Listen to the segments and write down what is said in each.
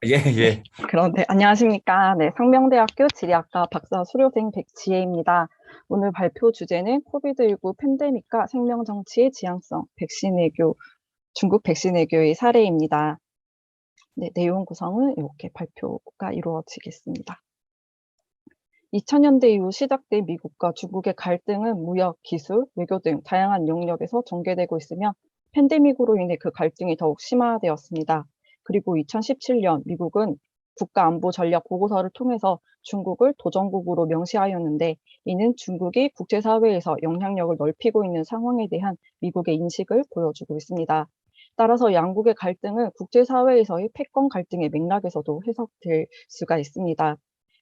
예, 네, 예. 그런데 안녕하십니까. 네, 상명대학교 지리학과 박사 수료생 백지혜입니다. 오늘 발표 주제는 코비드19 팬데믹과 생명 정치의 지향성, 백신 외교, 중국 백신 외교의 사례입니다. 네, 내용 구성은 이렇게 발표가 이루어지겠습니다. 2000년대 이후 시작된 미국과 중국의 갈등은 무역, 기술, 외교 등 다양한 영역에서 전개되고 있으며 팬데믹으로 인해 그 갈등이 더욱 심화되었습니다. 그리고 2017년 미국은 국가안보 전략 보고서를 통해서 중국을 도전국으로 명시하였는데, 이는 중국이 국제사회에서 영향력을 넓히고 있는 상황에 대한 미국의 인식을 보여주고 있습니다. 따라서 양국의 갈등은 국제사회에서의 패권 갈등의 맥락에서도 해석될 수가 있습니다.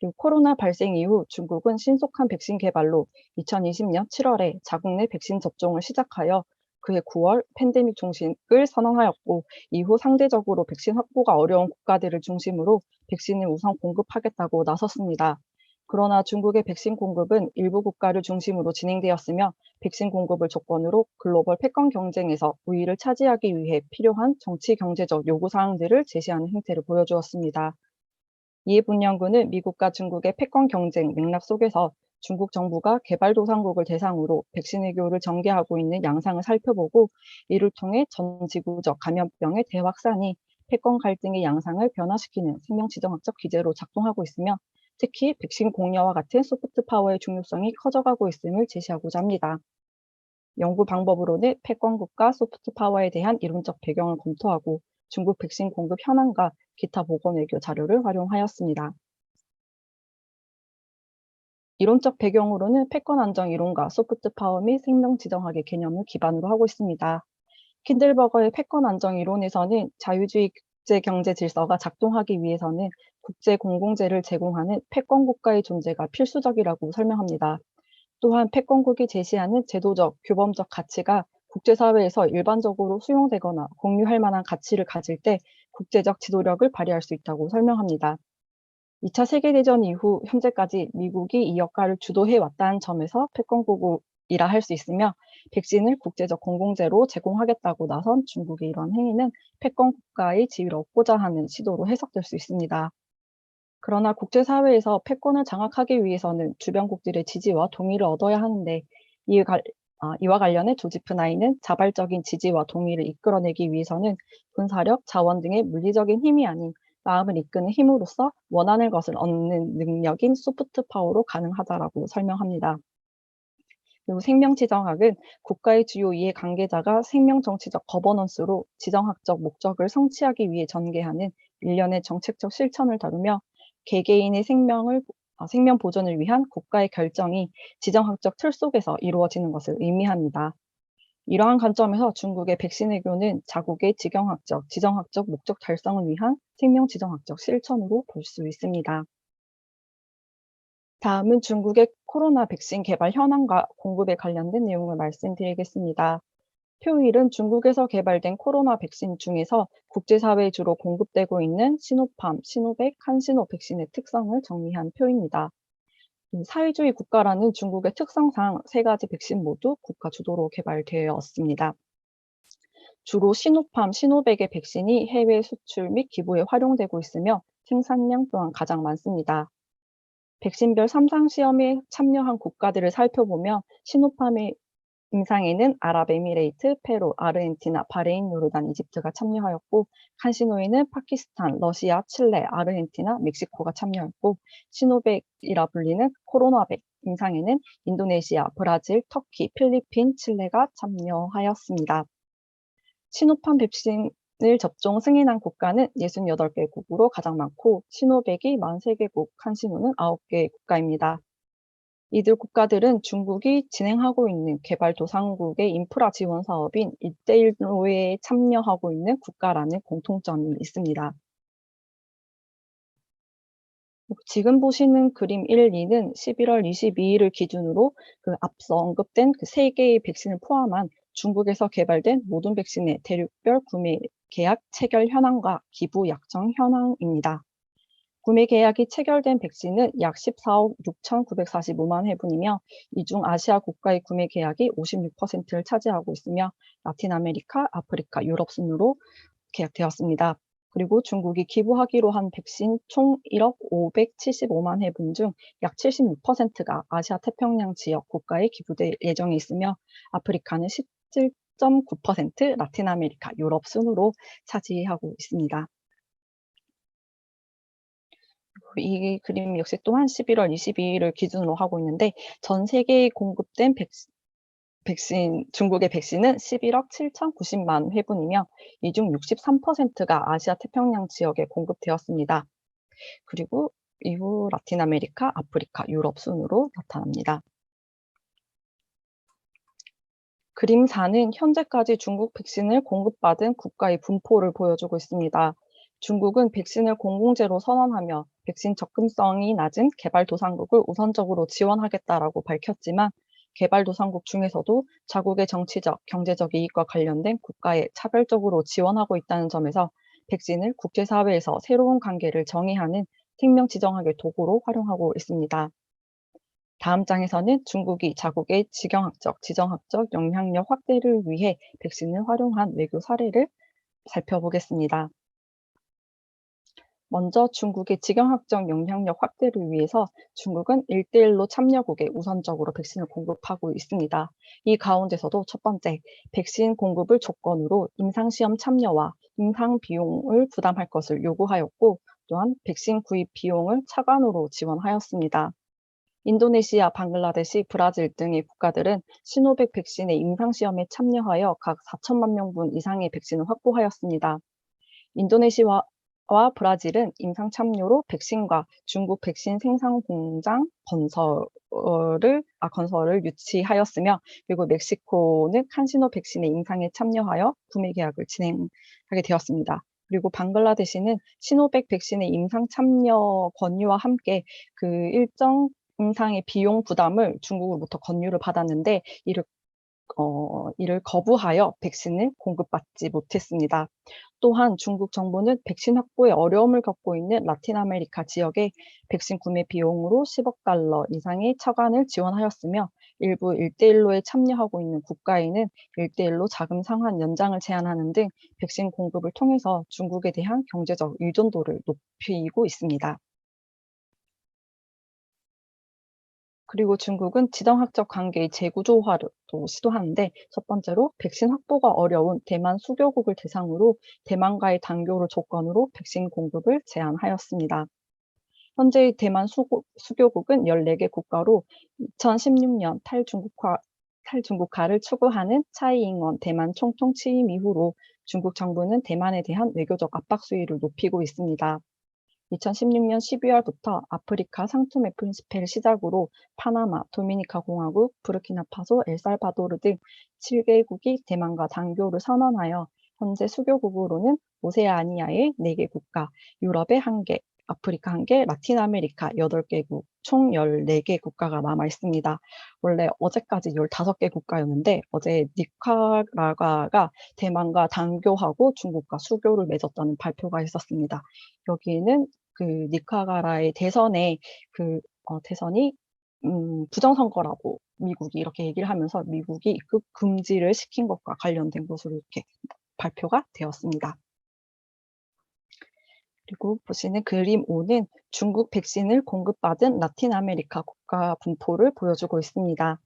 그리고 코로나 발생 이후 중국은 신속한 백신 개발로 2020년 7월에 자국 내 백신 접종을 시작하여 그해 9월 팬데믹 종식을 선언하였고, 이후 상대적으로 백신 확보가 어려운 국가들을 중심으로 백신을 우선 공급하겠다고 나섰습니다. 그러나 중국의 백신 공급은 일부 국가를 중심으로 진행되었으며, 백신 공급을 조건으로 글로벌 패권 경쟁에서 우위를 차지하기 위해 필요한 정치 경제적 요구 사항들을 제시하는 행태를 보여주었습니다. 이에 분연군은 미국과 중국의 패권 경쟁 맥락 속에서 중국 정부가 개발도상국을 대상으로 백신 외교를 전개하고 있는 양상을 살펴보고, 이를 통해 전 지구적 감염병의 대확산이 패권 갈등의 양상을 변화시키는 생명지정학적 기제로 작동하고 있으며, 특히 백신 공여와 같은 소프트 파워의 중요성이 커져가고 있음을 제시하고자 합니다. 연구 방법으로는 패권국가 소프트 파워에 대한 이론적 배경을 검토하고 중국 백신 공급 현황과 기타 보건 외교 자료를 활용하였습니다. 이론적 배경으로는 패권 안정 이론과 소프트 파워 및 생명 지정학의 개념을 기반으로 하고 있습니다. 킨들버거의 패권 안정 이론에서는 자유주의 국제 경제 질서가 작동하기 위해서는 국제 공공재를 제공하는 패권 국가의 존재가 필수적이라고 설명합니다. 또한 패권국이 제시하는 제도적, 규범적 가치가 국제사회에서 일반적으로 수용되거나 공유할 만한 가치를 가질 때 국제적 지도력을 발휘할 수 있다고 설명합니다. 2차 세계대전 이후 현재까지 미국이 이 역할을 주도해 왔다는 점에서 패권국이라 할 수 있으며, 백신을 국제적 공공재로 제공하겠다고 나선 중국의 이러한 행위는 패권 국가의 지위를 얻고자 하는 시도로 해석될 수 있습니다. 그러나 국제사회에서 패권을 장악하기 위해서는 주변국들의 지지와 동의를 얻어야 하는데, 이와 관련해 조지프 나이는 자발적인 지지와 동의를 이끌어내기 위해서는 군사력, 자원 등의 물리적인 힘이 아닌 마음을 이끄는 힘으로써 원하는 것을 얻는 능력인 소프트 파워로 가능하다라고 설명합니다. 그리고 생명지정학은 국가의 주요 이해관계자가 생명정치적 거버넌스로 지정학적 목적을 성취하기 위해 전개하는 일련의 정책적 실천을 다루며, 개개인의 생명 보존을 위한 국가의 결정이 지정학적 틀 속에서 이루어지는 것을 의미합니다. 이러한 관점에서 중국의 백신 외교는 자국의 지정학적 목적 달성을 위한 생명지정학적 실천으로 볼 수 있습니다. 다음은 중국의 코로나 백신 개발 현황과 공급에 관련된 내용을 말씀드리겠습니다. 표 1은 중국에서 개발된 코로나 백신 중에서 국제사회에 주로 공급되고 있는 시노팜, 시노백, 칸시노 백신의 특성을 정리한 표입니다. 사회주의 국가라는 중국의 특성상 세 가지 백신 모두 국가 주도로 개발되었습니다. 주로 시노팜, 시노백의 백신이 해외 수출 및 기부에 활용되고 있으며 생산량 또한 가장 많습니다. 백신별 3상 시험에 참여한 국가들을 살펴보며, 시노팜의 임상에는 아랍에미레이트, 페루, 아르헨티나, 바레인, 요르단, 이집트가 참여하였고, 칸시노에는 파키스탄, 러시아, 칠레, 아르헨티나, 멕시코가 참여했고, 시노백이라 불리는 코로나백 임상에는 인도네시아, 브라질, 터키, 필리핀, 칠레가 참여하였습니다. 시노팜 백신을 접종 승인한 국가는 68개국으로 가장 많고, 시노백이 43개국, 칸시노는 9개 국가입니다. 이들 국가들은 중국이 진행하고 있는 개발도상국의 인프라 지원 사업인 1대1 노회에 참여하고 있는 국가라는 공통점이 있습니다. 지금 보시는 그림 1, 2는 11월 22일을 기준으로 앞서 언급된 세 개의 백신을 포함한 중국에서 개발된 모든 백신의 대륙별 구매 계약 체결 현황과 기부 약정 현황입니다. 구매 계약이 체결된 백신은 약 14억 6,945만 회분이며, 이 중 아시아 국가의 구매 계약이 56%를 차지하고 있으며, 라틴 아메리카, 아프리카, 유럽 순으로 계약되었습니다. 그리고 중국이 기부하기로 한 백신 총 1억 575만 회분 중 약 76%가 아시아 태평양 지역 국가에 기부될 예정이 있으며 아프리카는 17.9%, 라틴 아메리카, 유럽 순으로 차지하고 있습니다. 이 그림 역시 또한 11월 22일을 기준으로 하고 있는데 전 세계에 공급된 중국의 백신은 11억 7,090만 회분이며 이 중 63%가 아시아 태평양 지역에 공급되었습니다. 그리고 이후 라틴 아메리카, 아프리카, 유럽 순으로 나타납니다. 그림 4는 현재까지 중국 백신을 공급받은 국가의 분포를 보여주고 있습니다. 중국은 백신을 공공재로 선언하며 백신 접근성이 낮은 개발도상국을 우선적으로 지원하겠다라고 밝혔지만 개발도상국 중에서도 자국의 정치적, 경제적 이익과 관련된 국가에 차별적으로 지원하고 있다는 점에서 백신을 국제사회에서 새로운 관계를 정의하는 생명 지정학의 도구로 활용하고 있습니다. 다음 장에서는 중국이 자국의 지경학적, 지정학적 영향력 확대를 위해 백신을 활용한 외교 사례를 살펴보겠습니다. 먼저 중국의 지경학적 영향력 확대를 위해서 중국은 1대1로 참여국에 우선적으로 백신을 공급하고 있습니다. 이 가운데서도 첫 번째, 백신 공급을 조건으로 임상시험 참여와 임상 비용을 부담할 것을 요구하였고, 또한 백신 구입 비용을 차관으로 지원하였습니다. 인도네시아, 방글라데시, 브라질 등의 국가들은 시노백 백신의 임상시험에 참여하여 각 4천만 명분 이상의 백신을 확보하였습니다. 인도네시아와 브라질은 임상 참여로 백신과 중국 백신 생산 공장 건설을 유치하였으며, 그리고 멕시코는 칸시노 백신의 임상에 참여하여 구매 계약을 진행하게 되었습니다. 그리고 방글라데시는 시노백 백신의 임상 참여 권유와 함께 그 일정 임상의 비용 부담을 중국으로부터 권유를 받았는데 이를 거부하여 백신을 공급받지 못했습니다. 또한 중국 정부는 백신 확보에 어려움을 겪고 있는 라틴 아메리카 지역에 백신 구매 비용으로 10억 달러 이상의 차관을 지원하였으며, 일부 1대1로에 참여하고 있는 국가에는 1대1로 자금 상환 연장을 제한하는 등 백신 공급을 통해서 중국에 대한 경제적 의존도를 높이고 있습니다. 그리고 중국은 지정학적 관계의 재구조화를 또 시도하는데, 첫 번째로 백신 확보가 어려운 대만 수교국을 대상으로 대만과의 단교를 조건으로 백신 공급을 제한하였습니다. 현재의 대만 수교국은 14개 국가로 2016년 탈중국화를 추구하는 차이 잉원 대만 총통 취임 이후로 중국 정부는 대만에 대한 외교적 압박 수위를 높이고 있습니다. 2016년 12월부터 아프리카 상투메 프린시페를 시작으로 파나마, 도미니카 공화국, 부르키나파소, 엘살바도르 등 7개국이 대만과 단교를 선언하여 현재 수교국으로는 오세아니아의 4개 국가, 유럽의 1개, 아프리카 1개, 라틴 아메리카 8개국, 총 14개 국가가 남아 있습니다. 원래 어제까지 15개 국가였는데 어제 니카라과가 대만과 단교하고 중국과 수교를 맺었다는 발표가 있었습니다. 여기에는 그 니카가라의 대선에 대선이 부정선거라고 미국이 이렇게 얘기를 하면서 미국이 입국 금지를 시킨 것과 관련된 것으로 이렇게 발표가 되었습니다. 그리고 보시는 그림 5는 중국 백신을 공급받은 라틴 아메리카 국가 분포를 보여주고 있습니다.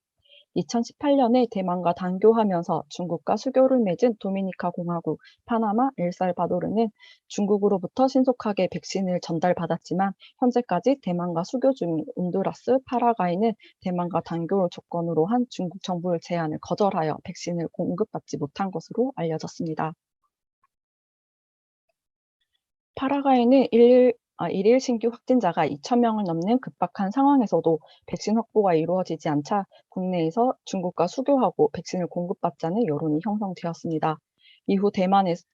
2018년에 대만과 단교하면서 중국과 수교를 맺은 도미니카 공화국, 파나마, 엘살바도르는 중국으로부터 신속하게 백신을 전달받았지만 현재까지 대만과 수교 중인 온두라스, 파라과이는 대만과 단교를 조건으로 한 중국 정부의 제안을 거절하여 백신을 공급받지 못한 것으로 알려졌습니다. 파라과이는 일일 신규 확진자가 2,000명을 넘는 급박한 상황에서도 백신 확보가 이루어지지 않자 국내에서 중국과 수교하고 백신을 공급받자는 여론이 형성되었습니다. 이후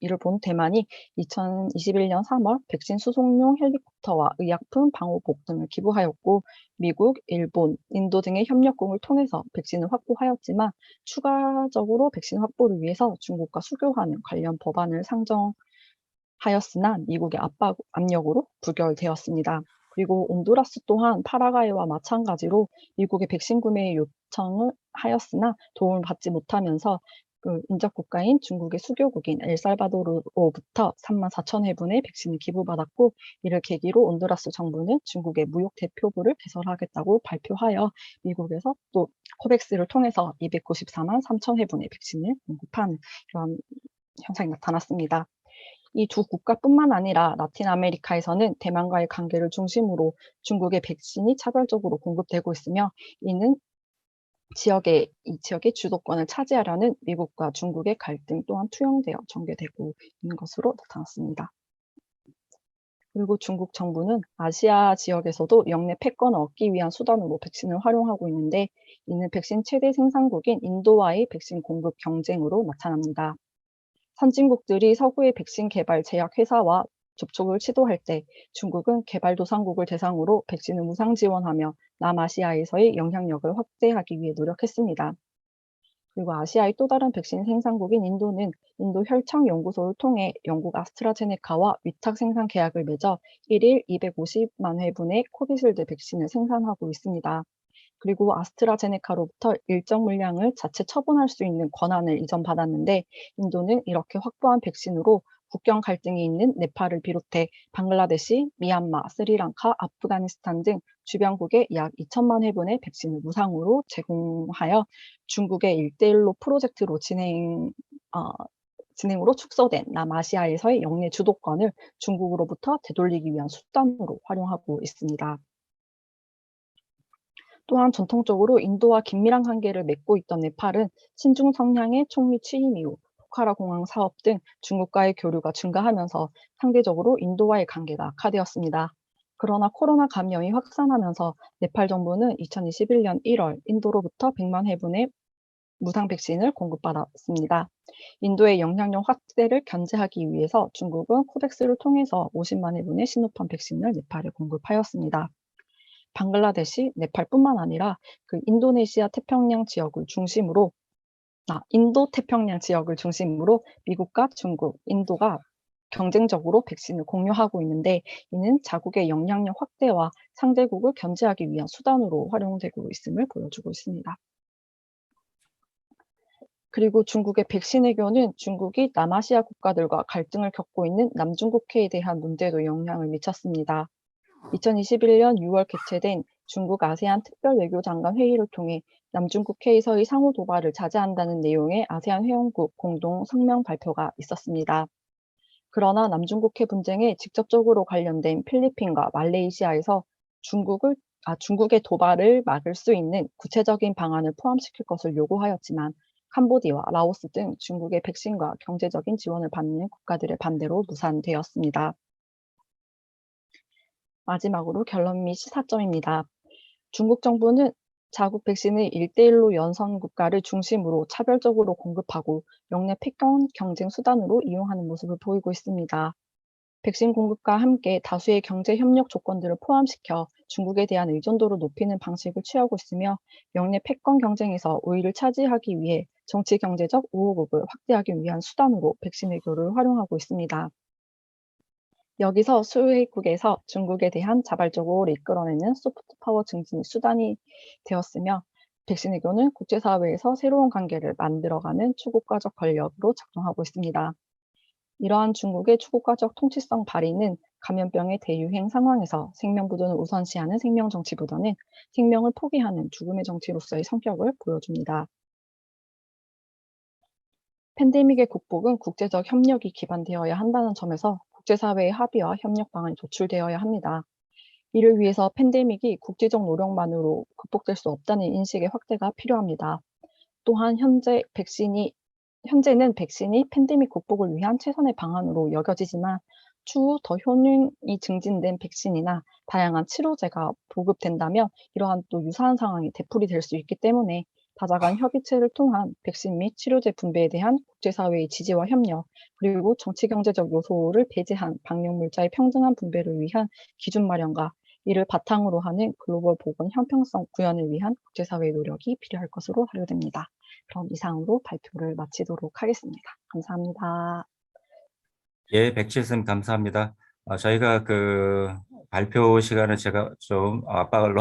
이를 본 대만이 2021년 3월 백신 수송용 헬리콥터와 의약품, 방호복 등을 기부하였고, 미국, 일본, 인도 등의 협력국을 통해서 백신을 확보하였지만 추가적으로 백신 확보를 위해서 중국과 수교하는 관련 법안을 하였으나 미국의 압력으로 부결되었습니다. 그리고 온두라스 또한 파라과이와 마찬가지로 미국의 백신 구매 요청을 하였으나 도움을 받지 못하면서 그 인접 국가인 중국의 수교국인 엘살바도르로부터 34,000회분의 백신을 기부받았고, 이를 계기로 온두라스 정부는 중국의 무역 대표부를 개설하겠다고 발표하여 미국에서 또 코백스를 통해서 294만 3천 회분의 백신을 공급하는 이런 현상이 나타났습니다. 이 두 국가뿐만 아니라 라틴 아메리카에서는 대만과의 관계를 중심으로 중국의 백신이 차별적으로 공급되고 있으며, 이는 이 지역의 주도권을 차지하려는 미국과 중국의 갈등 또한 투영되어 전개되고 있는 것으로 나타났습니다. 그리고 중국 정부는 아시아 지역에서도 영내 패권을 얻기 위한 수단으로 백신을 활용하고 있는데, 이는 백신 최대 생산국인 인도와의 백신 공급 경쟁으로 나타납니다. 선진국들이 서구의 백신 개발 제약 회사와 접촉을 시도할 때 중국은 개발도상국을 대상으로 백신을 무상 지원하며 남아시아에서의 영향력을 확대하기 위해 노력했습니다. 그리고 아시아의 또 다른 백신 생산국인 인도는 인도 혈청연구소를 통해 영국 아스트라제네카와 위탁 생산 계약을 맺어 1일 250만 회분의 코비실드 백신을 생산하고 있습니다. 그리고 아스트라제네카로부터 일정 물량을 자체 처분할 수 있는 권한을 이전받았는데, 인도는 이렇게 확보한 백신으로 국경 갈등이 있는 네팔을 비롯해 방글라데시, 미얀마, 스리랑카, 아프가니스탄 등 주변국에 약 2천만 회분의 백신을 무상으로 제공하여 중국의 1대1로 프로젝트로 진행으로 축소된 남아시아에서의 영내 주도권을 중국으로부터 되돌리기 위한 수단으로 활용하고 있습니다. 또한 전통적으로 인도와 긴밀한 관계를 맺고 있던 네팔은 친중 성향의 총리 취임 이후 포카라 공항 사업 등 중국과의 교류가 증가하면서 상대적으로 인도와의 관계가 악화되었습니다. 그러나 코로나 감염이 확산하면서 네팔 정부는 2021년 1월 인도로부터 100만 회분의 무상 백신을 공급받았습니다. 인도의 영향력 확대를 견제하기 위해서 중국은 코백스를 통해서 50만 회분의 시노팜 백신을 네팔에 공급하였습니다. 방글라데시, 네팔뿐만 아니라 그 인도네시아 태평양 지역을 중심으로 인도 태평양 지역을 중심으로 미국과 중국, 인도가 경쟁적으로 백신을 공유하고 있는데, 이는 자국의 영향력 확대와 상대국을 견제하기 위한 수단으로 활용되고 있음을 보여주고 있습니다. 그리고 중국의 백신 외교는 중국이 남아시아 국가들과 갈등을 겪고 있는 남중국해에 대한 문제에도 영향을 미쳤습니다. 2021년 6월 개최된 중국 아세안 특별외교장관 회의를 통해 남중국해에서의 상호 도발을 자제한다는 내용의 아세안 회원국 공동 성명 발표가 있었습니다. 그러나 남중국해 분쟁에 직접적으로 관련된 필리핀과 말레이시아에서 중국의 도발을 막을 수 있는 구체적인 방안을 포함시킬 것을 요구하였지만, 캄보디아와 라오스 등 중국의 백신과 경제적인 지원을 받는 국가들의 반대로 무산되었습니다. 마지막으로 결론 및 시사점입니다. 중국 정부는 자국 백신을 1대1로 연선 국가를 중심으로 차별적으로 공급하고 영내 패권 경쟁 수단으로 이용하는 모습을 보이고 있습니다. 백신 공급과 함께 다수의 경제 협력 조건들을 포함시켜 중국에 대한 의존도를 높이는 방식을 취하고 있으며, 영내 패권 경쟁에서 우위를 차지하기 위해 정치 경제적 우호국을 확대하기 위한 수단으로 백신 외교를 활용하고 있습니다. 여기서 수혜국에서 중국에 대한 자발적으로 이끌어내는 소프트 파워 증진의 수단이 되었으며, 백신 외교는 국제사회에서 새로운 관계를 만들어가는 초국가적 권력으로 작동하고 있습니다. 이러한 중국의 초국가적 통치성 발휘는 감염병의 대유행 상황에서 생명 보존을 우선시하는 생명 정치보다는 생명을 포기하는 죽음의 정치로서의 성격을 보여줍니다. 팬데믹의 극복은 국제적 협력이 기반되어야 한다는 점에서 국제사회의 합의와 협력 방안이 도출되어야 합니다. 이를 위해서 팬데믹이 국제적 노력만으로 극복될 수 없다는 인식의 확대가 필요합니다. 또한 현재는 백신이 팬데믹 극복을 위한 최선의 방안으로 여겨지지만, 추후 더 효능이 증진된 백신이나 다양한 치료제가 보급된다면 이러한 또 유사한 상황이 되풀이될 수 있기 때문에, 다자간 협의체를 통한 백신 및 치료제 분배에 대한 국제사회의 지지와 협력, 그리고 정치 경제적 요소를 배제한 방역물자의 평등한 분배를 위한 기준 마련과 이를 바탕으로 하는 글로벌 보건 형평성 구현을 위한 국제사회의 노력이 필요할 것으로 사료됩니다. 그럼 이상으로 발표를 마치도록 하겠습니다. 감사합니다. 예, 백칠선 감사합니다. 저희가 그 발표 시간을 제가 좀 압박을